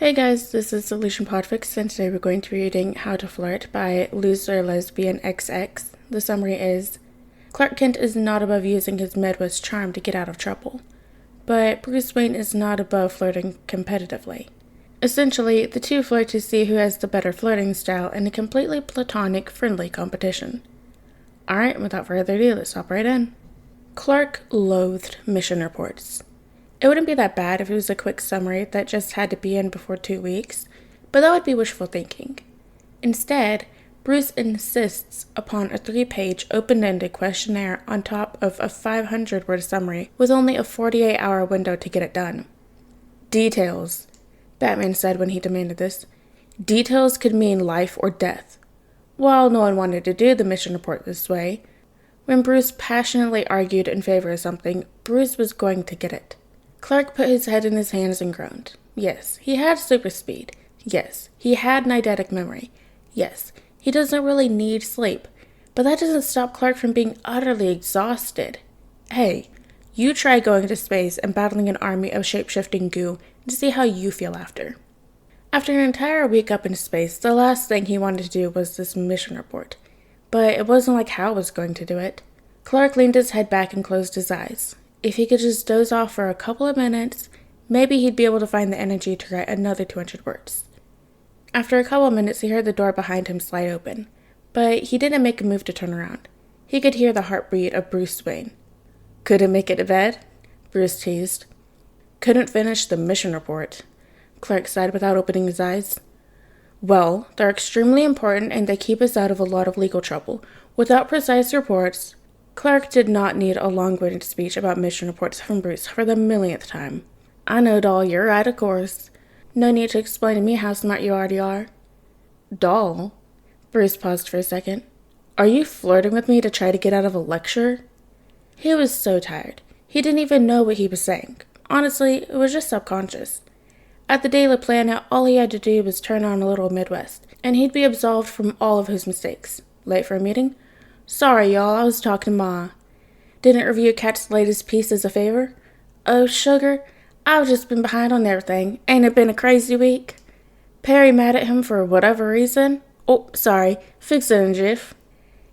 Hey guys, this is PODFIC, and today we're going to be reading How to Flirt by Loser Lesbian XX. The summary is, Clark Kent is not above using his Midwest charm to get out of trouble, but Bruce Wayne is not above flirting competitively. Essentially, the two flirt to see who has the better flirting style in a completely platonic, friendly competition. Alright, without further ado, let's hop right in. Clark loathed mission reports. It wouldn't be that bad if it was a quick summary that just had to be in before 2 weeks, but that would be wishful thinking. Instead, Bruce insists upon a 3-page open-ended questionnaire on top of a 500-word summary with only a 48-hour window to get it done. Details, Batman said when he demanded this. Details could mean life or death. While no one wanted to do the mission report this way, when Bruce passionately argued in favor of something, Bruce was going to get it. Clark put his head in his hands and groaned. Yes, he had super speed. Yes, he had an eidetic memory. Yes, he doesn't really need sleep. But that doesn't stop Clark from being utterly exhausted. Hey, you try going to space and battling an army of shape-shifting goo and see how you feel after. After an entire week up in space, the last thing he wanted to do was this mission report. But it wasn't like Hal was going to do it. Clark leaned his head back and closed his eyes. If he could just doze off for a couple of minutes, maybe he'd be able to find the energy to write another 200 words. After a couple of minutes, he heard the door behind him slide open, but he didn't make a move to turn around. He could hear the heartbeat of Bruce Wayne. Couldn't make it to bed? Bruce teased. Couldn't finish the mission report, Clark sighed without opening his eyes. Well, they're extremely important and they keep us out of a lot of legal trouble. Without precise reports, Clark did not need a long-winded speech about mission reports from Bruce for the millionth time. I know, doll, you're right, of course. No need to explain to me how smart you already are. Doll? Bruce paused for a second. Are you flirting with me to try to get out of a lecture? He was so tired. He didn't even know what he was saying. Honestly, it was just subconscious. At the Daily Planet, all he had to do was turn on a little Midwest, and he'd be absolved from all of his mistakes. Late for a meeting? Sorry, y'all, I was talking to Ma. Didn't review Kat's latest piece as a favor? Oh, sugar, I've just been behind on everything. Ain't it been a crazy week? Perry mad at him for whatever reason? Oh, sorry, fix it in a jiff.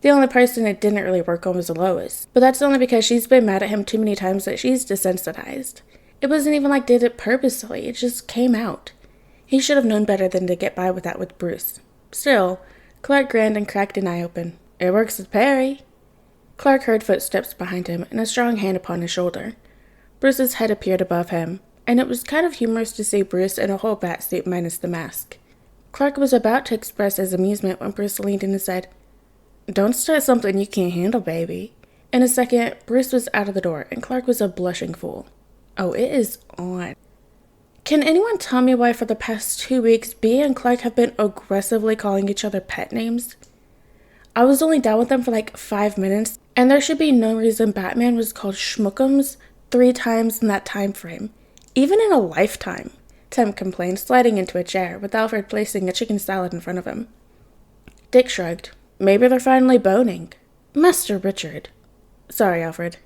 The only person it didn't really work on was Lois, but that's only because she's been mad at him too many times that she's desensitized. It wasn't even like did it purposely, it just came out. He should have known better than to get by with that with Bruce. Still, Clark grinned and cracked an eye open. It works with Perry. Clark heard footsteps behind him and a strong hand upon his shoulder. Bruce's head appeared above him, and it was kind of humorous to see Bruce in a whole bat suit minus the mask. Clark was about to express his amusement when Bruce leaned in and said, Don't start something you can't handle, baby. In a second, Bruce was out of the door, and Clark was a blushing fool. Oh, it is on. Can anyone tell me why for the past 2 weeks, Bea and Clark have been aggressively calling each other pet names? I was only down with them for like 5 minutes, and there should be no reason Batman was called Schmookums 3 times in that time frame, even in a lifetime, Tim complained, sliding into a chair, with Alfred placing a chicken salad in front of him. Dick shrugged. Maybe they're finally boning. Master Richard. Sorry, Alfred.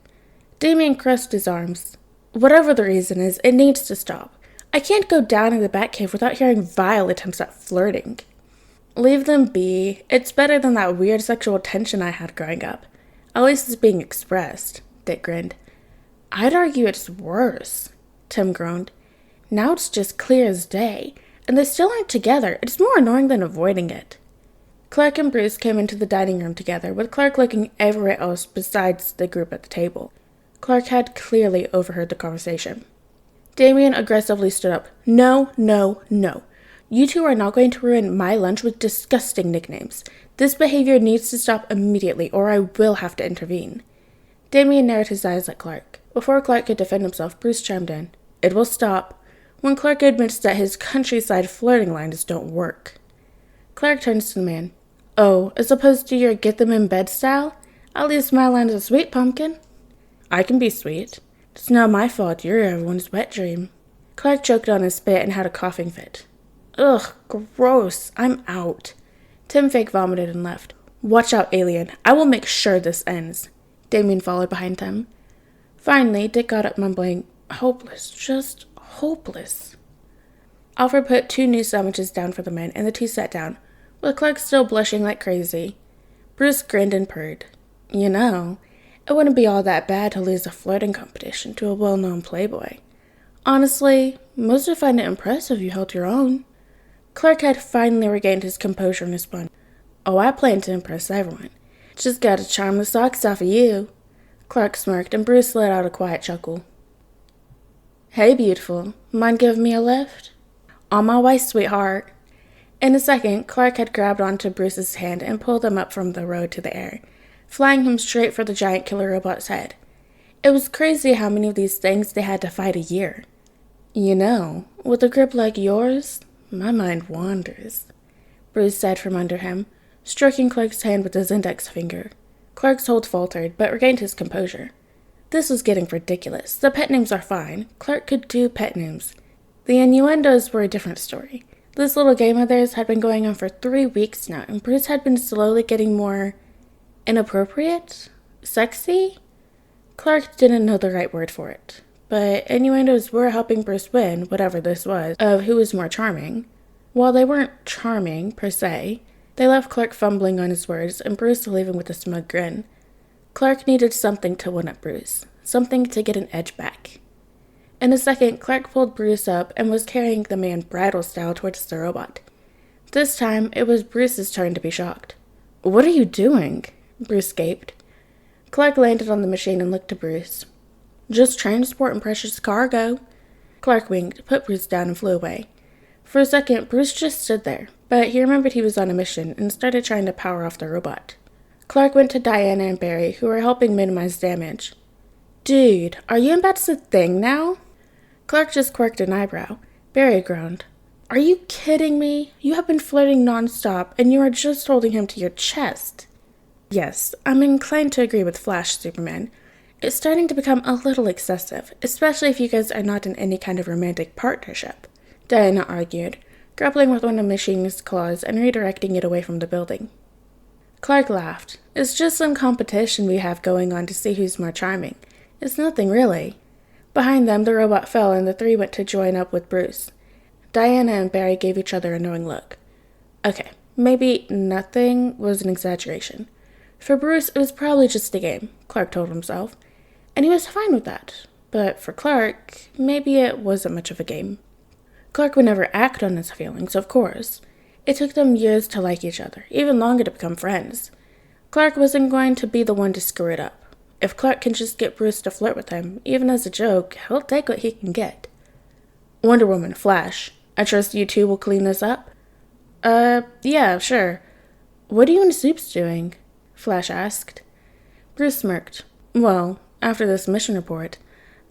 Damien crossed his arms. Whatever the reason is, it needs to stop. I can't go down in the Batcave without hearing vile attempts at flirting. Leave them be. It's better than that weird sexual tension I had growing up. At least it's being expressed, Dick grinned. I'd argue it's worse, Tim groaned. Now it's just clear as day, and they still aren't together. It's more annoying than avoiding it. Clark and Bruce came into the dining room together, with Clark looking everywhere else besides the group at the table. Clark had clearly overheard the conversation. Damien aggressively stood up. No, no, no. You two are not going to ruin my lunch with disgusting nicknames. This behavior needs to stop immediately, or I will have to intervene. Damien narrowed his eyes at Clark. Before Clark could defend himself, Bruce chimed in. It will stop when Clark admits that his countryside flirting lines don't work. Clark turns to the man. Oh, as opposed to your get them in bed style? At least my line's a sweet pumpkin. I can be sweet. It's not my fault you're everyone's wet dream. Clark choked on his spit and had a coughing fit. Ugh, gross. I'm out. Tim fake vomited and left. Watch out, alien. I will make sure this ends. Damien followed behind them. Finally, Dick got up mumbling, hopeless, just hopeless. Alfred put 2 new sandwiches down for the men, and the 2 sat down, with Clark still blushing like crazy. Bruce grinned and purred. You know, it wouldn't be all that bad to lose a flirting competition to a well-known playboy. Honestly, most would find it impressive you held your own. Clark had finally regained his composure and responded, Oh, I plan to impress everyone. Just gotta charm the socks off of you. Clark smirked, and Bruce let out a quiet chuckle. Hey, beautiful. Mind giving me a lift? On my way, sweetheart. In a second, Clark had grabbed onto Bruce's hand and pulled him up from the road to the air, flying him straight for the giant killer robot's head. It was crazy how many of these things they had to fight a year. You know, with a grip like yours, my mind wanders, Bruce said from under him, stroking Clark's hand with his index finger. Clark's hold faltered, but regained his composure. This was getting ridiculous. The pet names are fine. Clark could do pet names. The innuendos were a different story. This little game of theirs had been going on for 3 weeks now, and Bruce had been slowly getting more inappropriate? Sexy? Clark didn't know the right word for it, but innuendos were helping Bruce win, whatever this was, of who was more charming. While they weren't charming, per se, they left Clark fumbling on his words, and Bruce leaving with a smug grin. Clark needed something to one up Bruce, something to get an edge back. In a second, Clark pulled Bruce up and was carrying the man bridal style towards the robot. This time, it was Bruce's turn to be shocked. What are you doing? Bruce gaped. Clark landed on the machine and looked to Bruce. Just transporting precious cargo. Clark winked, put Bruce down, and flew away. For a second, Bruce just stood there, but he remembered he was on a mission and started trying to power off the robot. Clark went to Diana and Barry, who were helping minimize damage. Dude, are you about to thing now? Clark just quirked an eyebrow. Barry groaned. Are you kidding me? You have been flirting nonstop, and you are just holding him to your chest. Yes, I'm inclined to agree with Flash, Superman. It's starting to become a little excessive, especially if you guys are not in any kind of romantic partnership, Diana argued, grappling with one of the machine's claws and redirecting it away from the building. Clark laughed. It's just some competition we have going on to see who's more charming. It's nothing really. Behind them, the robot fell and the 3 went to join up with Bruce. Diana and Barry gave each other a knowing look. Okay, maybe nothing was an exaggeration. For Bruce, it was probably just a game, Clark told himself, and he was fine with that. But for Clark, maybe it wasn't much of a game. Clark would never act on his feelings, of course. It took them years to like each other, even longer to become friends. Clark wasn't going to be the one to screw it up. If Clark can just get Bruce to flirt with him, even as a joke, he'll take what he can get. Wonder Woman, Flash, I trust you 2 will clean this up? Yeah, sure. What are you and Soups doing? Flash asked. Bruce smirked. Well, after this mission report,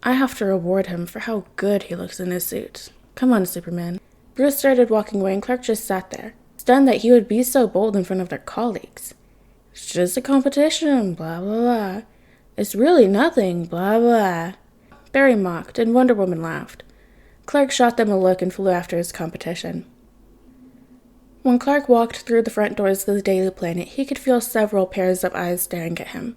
I have to reward him for how good he looks in his suit. Come on, Superman. Bruce started walking away and Clark just sat there, stunned that he would be so bold in front of their colleagues. It's just a competition, blah, blah, blah. It's really nothing, blah, blah. Barry mocked, and Wonder Woman laughed. Clark shot them a look and flew after his competition. When Clark walked through the front doors of the Daily Planet, he could feel several pairs of eyes staring at him.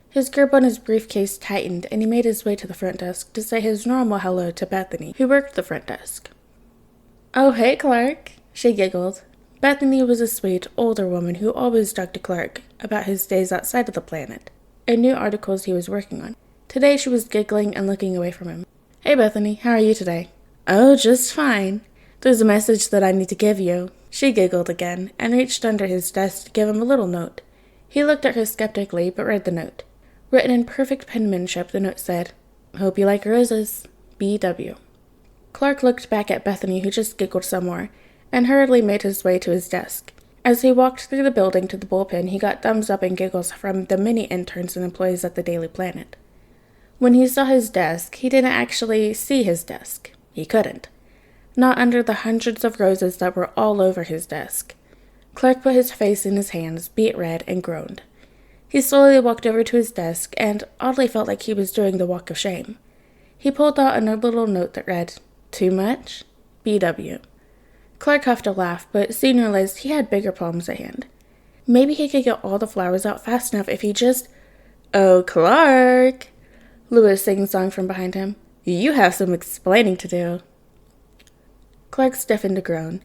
His grip on his briefcase tightened, and he made his way to the front desk to say his normal hello to Bethany, who worked the front desk. Oh, hey, Clark, she giggled. Bethany was a sweet, older woman who always talked to Clark about his days outside of the planet and new articles he was working on. Today she was giggling and looking away from him. Hey, Bethany, how are you today? Oh, just fine. There's a message that I need to give you. She giggled again and reached under his desk to give him a little note. He looked at her skeptically but read the note. Written in perfect penmanship, the note said, Hope you like roses. B.W. Clark looked back at Bethany, who just giggled some more, and hurriedly made his way to his desk. As he walked through the building to the bullpen, he got thumbs up and giggles from the many interns and employees at the Daily Planet. When he saw his desk, he didn't actually see his desk. He couldn't. Not under the hundreds of roses that were all over his desk. Clark put his face in his hands, beet red, and groaned. He slowly walked over to his desk and oddly felt like he was doing the walk of shame. He pulled out a little note that read, Too much? B.W. Clark huffed a laugh, but soon realized he had bigger problems at hand. Maybe he could get all the flowers out fast enough if he just... Oh, Clark! Lewis sang a song from behind him. You have some explaining to do. Clark stiffened a groan.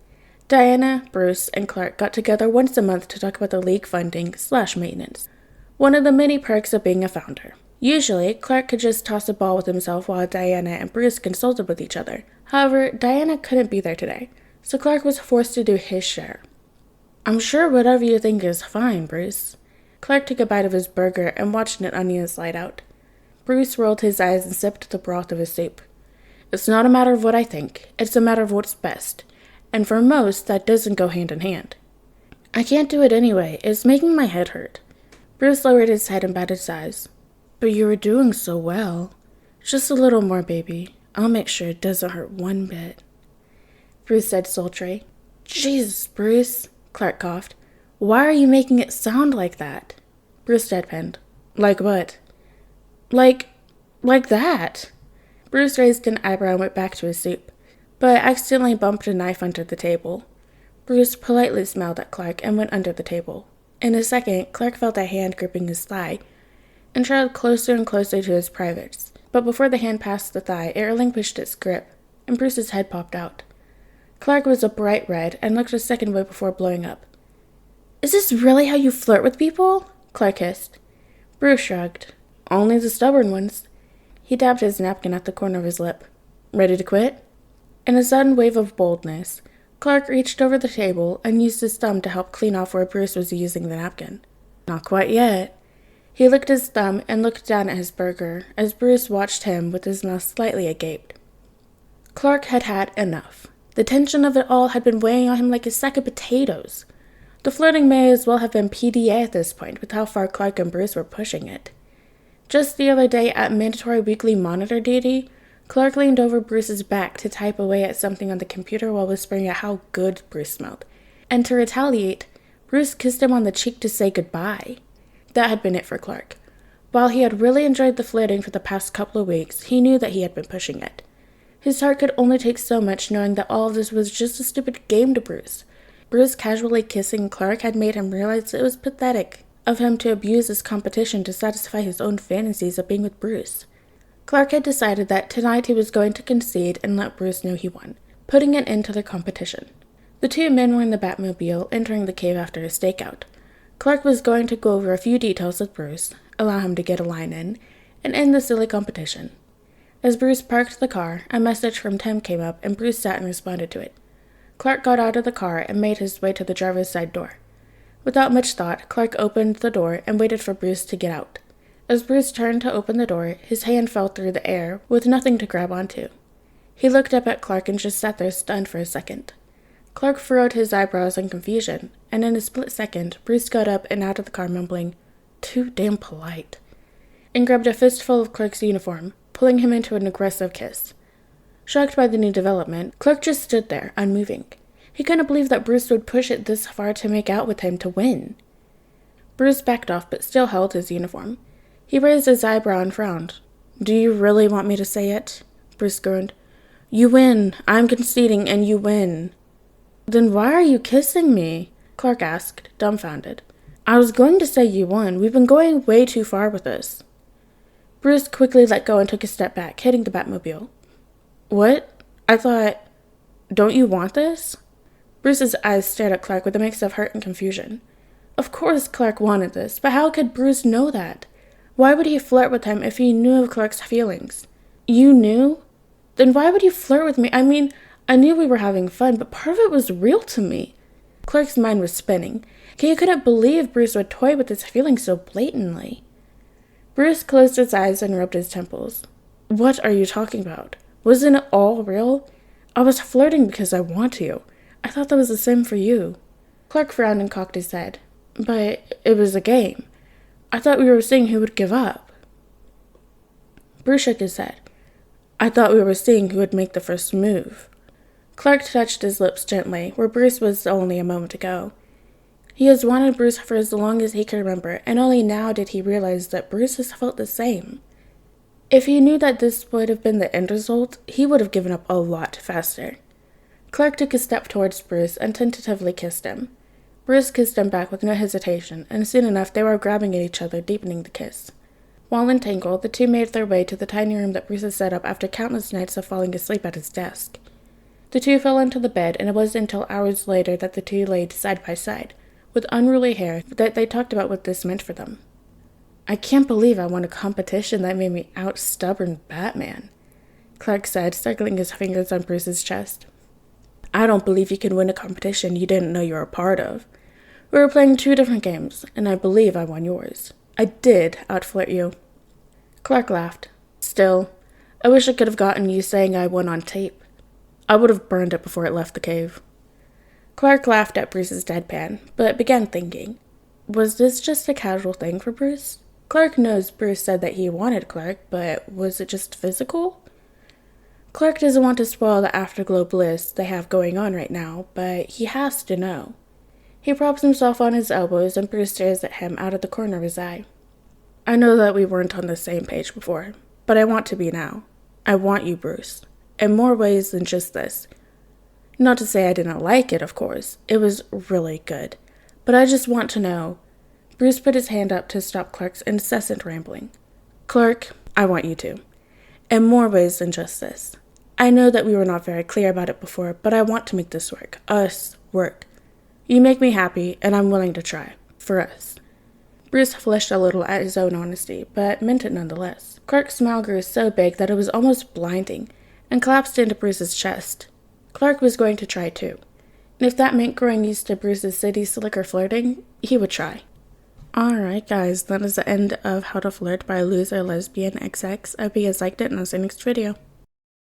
Diana, Bruce, and Clark got together once a month to talk about the league funding/maintenance. One of the many perks of being a founder. Usually, Clark could just toss a ball with himself while Diana and Bruce consulted with each other. However, Diana couldn't be there today, so Clark was forced to do his share. "I'm sure whatever you think is fine, Bruce." Clark took a bite of his burger and watched an onion slide out. Bruce rolled his eyes and sipped the broth of his soup. "It's not a matter of what I think, it's a matter of what's best. And for most, that doesn't go hand in hand." "I can't do it anyway, it's making my head hurt." Bruce lowered his head and batted his eyes. "But you were doing so well." "Just a little more, baby. I'll make sure it doesn't hurt one bit," Bruce said sultry. "Jesus, Bruce," Clark coughed. "Why are you making it sound like that?" Bruce deadpanned. "Like what?" Like that." Bruce raised an eyebrow and went back to his soup, but accidentally bumped a knife under the table. Bruce politely smiled at Clark and went under the table. In a second, Clark felt a hand gripping his thigh, and trailed closer and closer to his privates. But before the hand passed the thigh, it relinquished its grip, and Bruce's head popped out. Clark was a bright red and looked a second away before blowing up. "Is this really how you flirt with people?" Clark hissed. Bruce shrugged. "Only the stubborn ones." He dabbed his napkin at the corner of his lip. "Ready to quit?" In a sudden wave of boldness, Clark reached over the table and used his thumb to help clean off where Bruce was using the napkin. "Not quite yet." He licked his thumb and looked down at his burger as Bruce watched him with his mouth slightly agape. Clark had had enough. The tension of it all had been weighing on him like a sack of potatoes. The flirting may as well have been PDA at this point with how far Clark and Bruce were pushing it. Just the other day at mandatory weekly monitor duty, Clark leaned over Bruce's back to type away at something on the computer while whispering at how good Bruce smelled. And to retaliate, Bruce kissed him on the cheek to say goodbye. That had been it for Clark. While he had really enjoyed the flirting for the past couple of weeks, he knew that he had been pushing it. His heart could only take so much knowing that all of this was just a stupid game to Bruce. Bruce casually kissing Clark had made him realize it was pathetic of him to abuse his competition to satisfy his own fantasies of being with Bruce. Clark had decided that tonight he was going to concede and let Bruce know he won, putting an end to the competition. The two men were in the Batmobile, entering the cave after a stakeout. Clark was going to go over a few details with Bruce, allow him to get a line in, and end the silly competition. As Bruce parked the car, a message from Tim came up and Bruce sat and responded to it. Clark got out of the car and made his way to the driver's side door. Without much thought, Clark opened the door and waited for Bruce to get out. As Bruce turned to open the door, his hand fell through the air with nothing to grab onto. He looked up at Clark and just sat there stunned for a second. Clark furrowed his eyebrows in confusion, and in a split second, Bruce got up and out of the car mumbling, "Too damn polite," and grabbed a fistful of Clark's uniform, pulling him into an aggressive kiss. Shocked by the new development, Clark just stood there, unmoving. He couldn't believe that Bruce would push it this far to make out with him to win. Bruce backed off but still held his uniform. He raised his eyebrow and frowned. "Do you really want me to say it?" Bruce groaned. "You win. I'm conceding and you win." "Then why are you kissing me?" Clark asked, dumbfounded. "I was going to say you won. We've been going way too far with this." Bruce quickly let go and took a step back, hitting the Batmobile. "What? I thought... Don't you want this?" Bruce's eyes stared at Clark with a mix of hurt and confusion. Of course Clark wanted this, but how could Bruce know that? Why would he flirt with him if he knew of Clark's feelings? "You knew? Then why would you flirt with me? I mean, I knew we were having fun, but part of it was real to me." Clark's mind was spinning. He couldn't believe Bruce would toy with his feelings so blatantly. Bruce closed his eyes and rubbed his temples. "What are you talking about? Wasn't it all real? I was flirting because I want to. I thought that was the same for you." Clark frowned and cocked his head. "But it was a game. I thought we were seeing who would give up." Bruce shook his head. "I thought we were seeing who would make the first move." Clark touched his lips gently, where Bruce was only a moment ago. He has wanted Bruce for as long as he could remember, and only now did he realize that Bruce has felt the same. If he knew that this would have been the end result, he would have given up a lot faster. Clark took a step towards Bruce and tentatively kissed him. Bruce kissed him back with no hesitation, and soon enough they were grabbing at each other, deepening the kiss. While entangled, the two made their way to the tiny room that Bruce had set up after countless nights of falling asleep at his desk. The two fell into the bed, and it wasn't until hours later that the two laid side by side, with unruly hair, that they talked about what this meant for them. "I can't believe I won a competition that made me out-stubborn Batman," Clark said, circling his fingers on Bruce's chest. "I don't believe you can win a competition you didn't know you were a part of. We were playing 2 different games, and I believe I won yours. I did out-flirt you." Clark laughed. "Still, I wish I could have gotten you saying I won on tape. I would have burned it before it left the cave." Clark laughed at Bruce's deadpan, but began thinking. Was this just a casual thing for Bruce? Clark knows Bruce said that he wanted Clark, but was it just physical? Clark doesn't want to spoil the afterglow bliss they have going on right now, but he has to know. He props himself on his elbows and Bruce stares at him out of the corner of his eye. "I know that we weren't on the same page before, but I want to be now. I want you, Bruce, in more ways than just this. Not to say I didn't like it, of course. It was really good. But I just want to know." Bruce put his hand up to stop Clark's incessant rambling. "Clark, I want you to. In more ways than just this. I know that we were not very clear about it before, but I want to make this work. Us work. You make me happy, and I'm willing to try. For us." Bruce flushed a little at his own honesty, but meant it nonetheless. Clark's smile grew so big that it was almost blinding, and collapsed into Bruce's chest. Clark was going to try too. And if that meant growing used to Bruce's city slicker flirting, he would try. Alright guys, that is the end of How to Flirt by Loser Lesbian XX. I hope you guys liked it, and I'll see you next video.